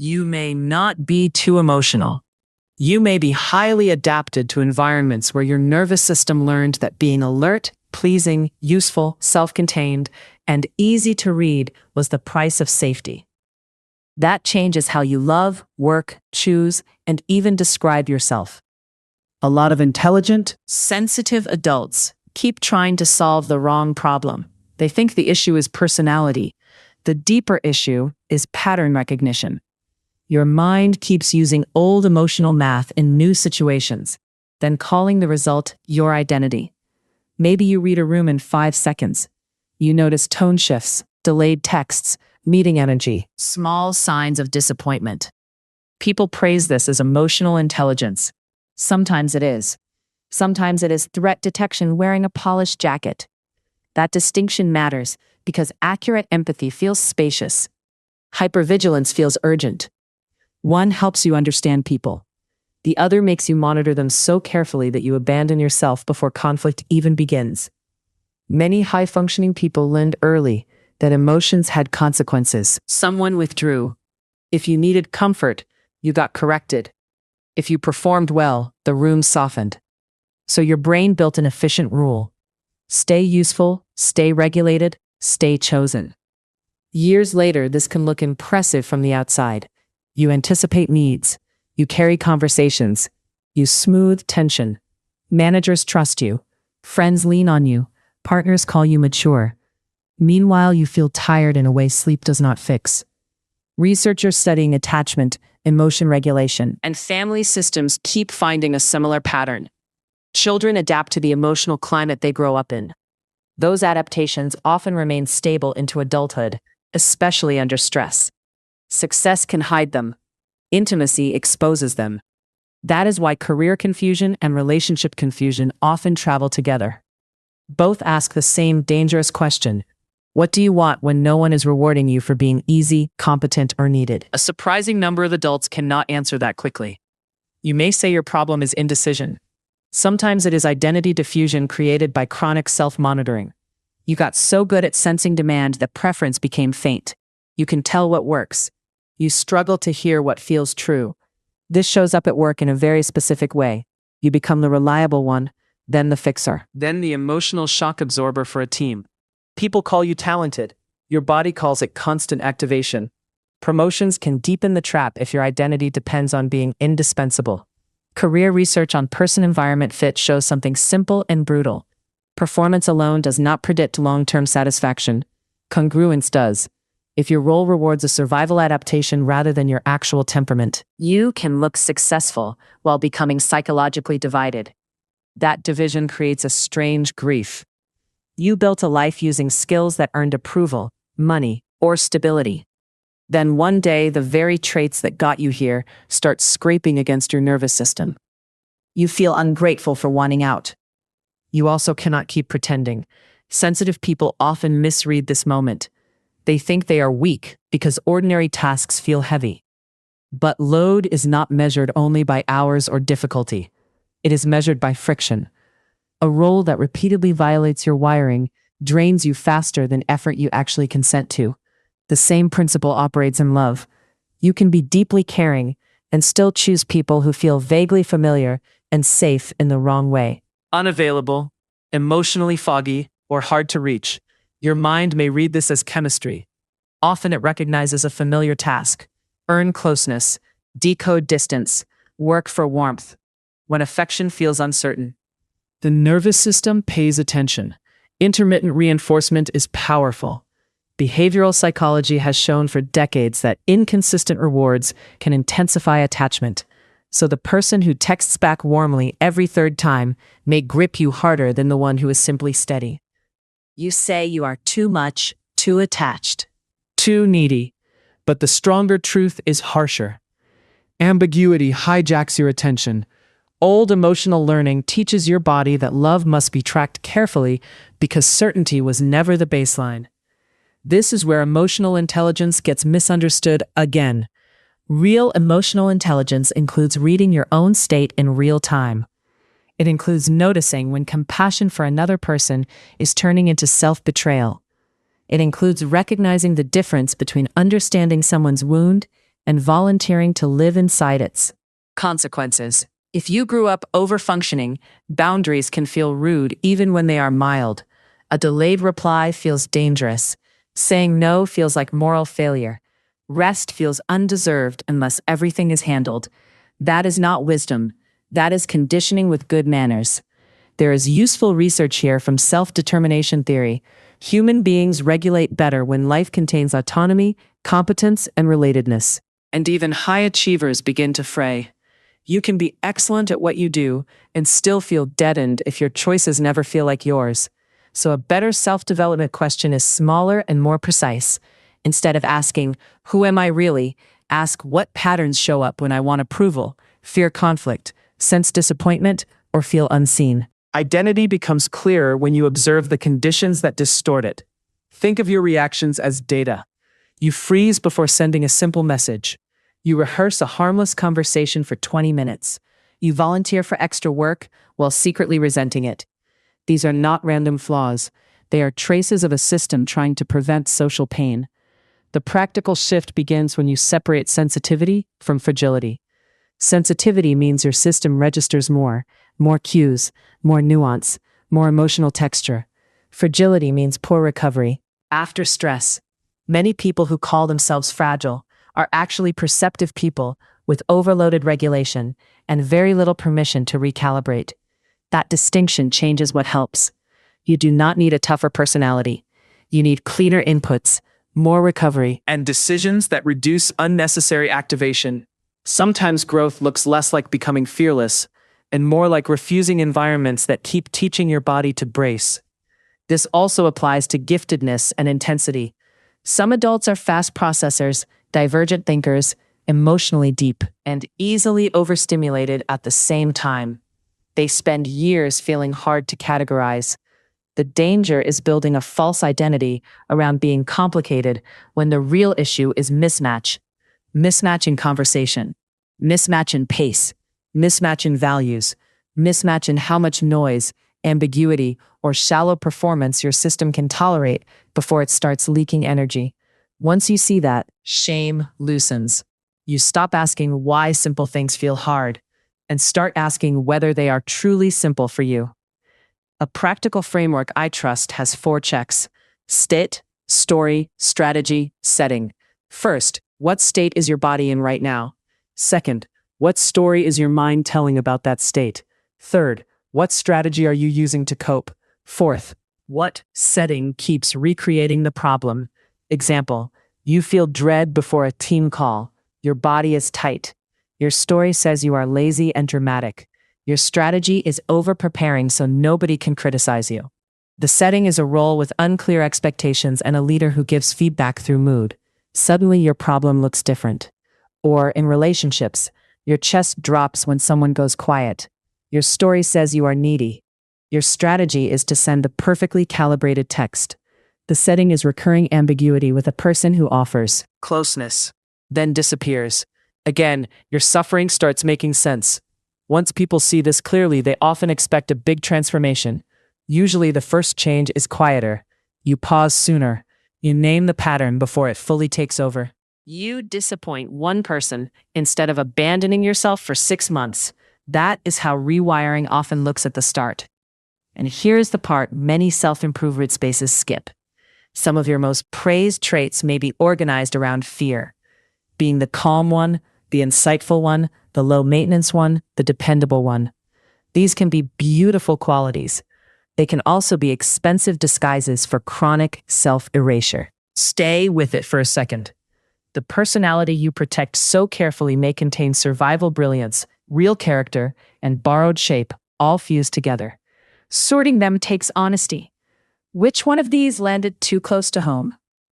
You may not be too emotional. You may be highly adapted to environments where your nervous system learned that being alert, pleasing, useful, self-contained, and easy to read was the price of safety. That changes how you love, work, choose, and even describe yourself. A lot of intelligent, sensitive adults keep trying to solve the wrong problem. They think the issue is personality. The deeper issue is pattern recognition. Your mind keeps using old emotional math in new situations, then calling the result your identity. Maybe you read a room in 5 seconds. You notice tone shifts, delayed texts, meeting energy, small signs of disappointment. People praise this as emotional intelligence. Sometimes it is. Sometimes it is threat detection wearing a polished jacket. That distinction matters because accurate empathy feels spacious. Hypervigilance feels urgent. One helps you understand people. The other makes you monitor them so carefully that you abandon yourself before conflict even begins. Many high-functioning people learned early that emotions had consequences. Someone withdrew. If you needed comfort, you got corrected. If you performed well, the room softened. So your brain built an efficient rule. Stay useful, stay regulated, stay chosen. Years later, this can look impressive from the outside. You anticipate needs. You carry conversations. You smooth tension. Managers trust you. Friends lean on you. Partners call you mature. Meanwhile, you feel tired in a way sleep does not fix. Researchers studying attachment, emotion regulation, and family systems keep finding a similar pattern. Children adapt to the emotional climate they grow up in. Those adaptations often remain stable into adulthood, especially under stress. Success can hide them. Intimacy exposes them. That is why career confusion and relationship confusion often travel together. Both ask the same dangerous question: what do you want when no one is rewarding you for being easy, competent, or needed? A surprising number of adults cannot answer that quickly. You may say your problem is indecision. Sometimes it is identity diffusion created by chronic self-monitoring. You got so good at sensing demand that preference became faint. You can tell what works. You struggle to hear what feels true. This shows up at work in a very specific way. You become the reliable one, then the fixer. Then the emotional shock absorber for a team. People call you talented. Your body calls it constant activation. Promotions can deepen the trap if your identity depends on being indispensable. Career research on person-environment fit shows something simple and brutal. Performance alone does not predict long-term satisfaction. Congruence does. If your role rewards a survival adaptation rather than your actual temperament, you can look successful while becoming psychologically divided. That division creates a strange grief. You built a life using skills that earned approval, money, or stability. Then one day, the very traits that got you here start scraping against your nervous system. You feel ungrateful for wanting out. You also cannot keep pretending. Sensitive people often misread this moment. They think they are weak because ordinary tasks feel heavy. But load is not measured only by hours or difficulty. It is measured by friction. A role that repeatedly violates your wiring drains you faster than effort you actually consent to. The same principle operates in love. You can be deeply caring and still choose people who feel vaguely familiar and safe in the wrong way. Unavailable, emotionally foggy, or hard to reach. Your mind may read this as chemistry. Often it recognizes a familiar task. Earn closeness, decode distance, work for warmth. When affection feels uncertain, the nervous system pays attention. Intermittent reinforcement is powerful. Behavioral psychology has shown for decades that inconsistent rewards can intensify attachment. So the person who texts back warmly every third time may grip you harder than the one who is simply steady. You say you are too much, too attached, too needy, but the stronger truth is harsher. Ambiguity hijacks your attention. Old emotional learning teaches your body that love must be tracked carefully because certainty was never the baseline. This is where emotional intelligence gets misunderstood again. Real emotional intelligence includes reading your own state in real time. It includes noticing when compassion for another person is turning into self-betrayal. It includes recognizing the difference between understanding someone's wound and volunteering to live inside its consequences. If you grew up overfunctioning, boundaries can feel rude even when they are mild. A delayed reply feels dangerous. Saying no feels like moral failure. Rest feels undeserved unless everything is handled. That is not wisdom. That is conditioning with good manners. There is useful research here from self-determination theory. Human beings regulate better when life contains autonomy, competence, and relatedness. And even high achievers begin to fray. You can be excellent at what you do and still feel deadened if your choices never feel like yours. So a better self-development question is smaller and more precise. Instead of asking, "Who am I really?" ask, "What patterns show up when I want approval, fear conflict, sense disappointment, or feel unseen?" Identity becomes clearer when you observe the conditions that distort it. Think of your reactions as data. You freeze before sending a simple message. You rehearse a harmless conversation for 20 minutes. You volunteer for extra work while secretly resenting it. These are not random flaws. They are traces of a system trying to prevent social pain. The practical shift begins when you separate sensitivity from fragility. Sensitivity means your system registers more cues, more nuance, more emotional texture. Fragility means poor recovery. After stress, many people who call themselves fragile are actually perceptive people with overloaded regulation and very little permission to recalibrate. That distinction changes what helps. You do not need a tougher personality. You need cleaner inputs, more recovery, and decisions that reduce unnecessary activation. Sometimes growth looks less like becoming fearless and more like refusing environments that keep teaching your body to brace. This also applies to giftedness and intensity. Some adults are fast processors, divergent thinkers, emotionally deep, and easily overstimulated at the same time. They spend years feeling hard to categorize. The danger is building a false identity around being complicated when the real issue is mismatch. Mismatch in conversation, mismatch in pace, mismatch in values, mismatch in how much noise, ambiguity, or shallow performance your system can tolerate before it starts leaking energy. Once you see that, shame loosens. You stop asking why simple things feel hard and start asking whether they are truly simple for you. A practical framework I trust has 4 checks: state, story, strategy, setting. First, what state is your body in right now? Second, what story is your mind telling about that state? Third, what strategy are you using to cope? Fourth, what setting keeps recreating the problem? Example, you feel dread before a team call. Your body is tight. Your story says you are lazy and dramatic. Your strategy is over-preparing so nobody can criticize you. The setting is a role with unclear expectations and a leader who gives feedback through mood. Suddenly your problem looks different. Or in relationships, your chest drops when someone goes quiet. Your story says you are needy. Your strategy is to send the perfectly calibrated text. The setting is recurring ambiguity with a person who offers closeness, then disappears. Again, your suffering starts making sense. Once people see this clearly, they often expect a big transformation. Usually the first change is quieter. You pause sooner. You name the pattern before it fully takes over. You disappoint one person instead of abandoning yourself for 6 months. That is how rewiring often looks at the start. And here's the part many self-improvement spaces skip. Some of your most praised traits may be organized around fear. Being the calm one, the insightful one, the low-maintenance one, the dependable one. These can be beautiful qualities. They can also be expensive disguises for chronic self-erasure. Stay with it for a second. The personality you protect so carefully may contain survival brilliance, real character, and borrowed shape, all fused together. Sorting them takes honesty. Which one of these landed too close to home?